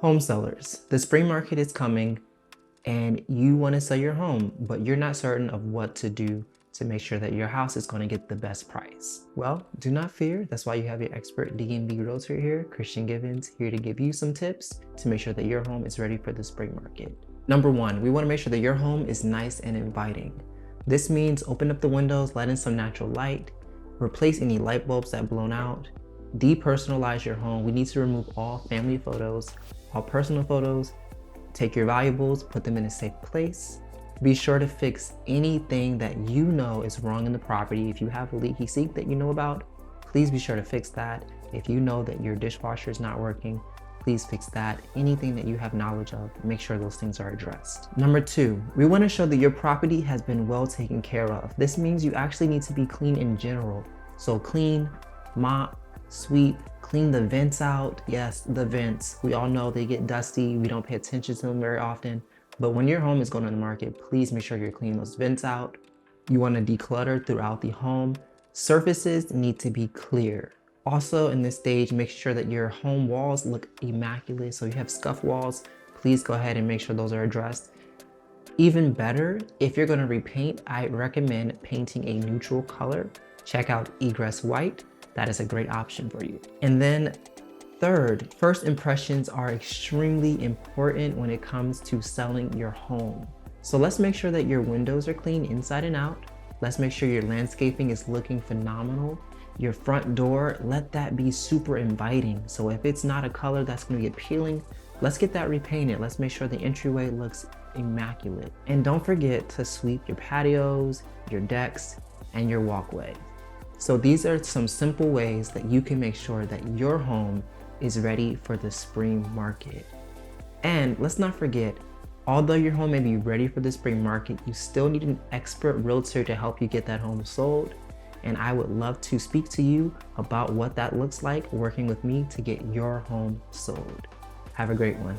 Home sellers, the spring market is coming and you want to sell your home, but you're not certain of what to do to make sure that your house is going to get the best price. Well, do not fear. That's why you have your expert DMV Realtor here, Christian Givens, here to give you some tips to make sure that your home is ready for the spring market. Number one, we want to make sure that your home is nice and inviting. This means open up the windows, let in some natural light, replace any light bulbs that blown out, depersonalize your home. We need to remove all family photos, all personal photos, take your valuables, put them in a safe place. Be sure to fix anything that you know is wrong in the property. If you have a leaky sink that you know about, please be sure to fix that. If you know that your dishwasher is not working, please fix that. Anything that you have knowledge of, make sure those things are addressed. Number two, we want to show that your property has been well taken care of. This means you actually need to be clean in general. So clean, mop, sweep, clean the vents out. Yes, the vents. We all know they get dusty. We don't pay attention to them very often. But when your home is going on the market, please make sure you're cleaning those vents out. You want to declutter throughout the home. Surfaces need to be clear. Also in this stage, make sure that your home walls look immaculate. So you have scuff walls, please go ahead and make sure those are addressed. Even better, if you're going to repaint, I recommend painting a neutral color. Check out Egress White. That is a great option for you. And then third, first impressions are extremely important when it comes to selling your home. So let's make sure that your windows are clean inside and out. Let's make sure your landscaping is looking phenomenal. Your front door, let that be super inviting. So if it's not a color that's going to be appealing, let's get that repainted. Let's make sure the entryway looks immaculate. And don't forget to sweep your patios, your decks, and your walkway. So these are some simple ways that you can make sure that your home is ready for the spring market. And let's not forget, although your home may be ready for the spring market, you still need an expert realtor to help you get that home sold. And I would love to speak to you about what that looks like working with me to get your home sold. Have a great one.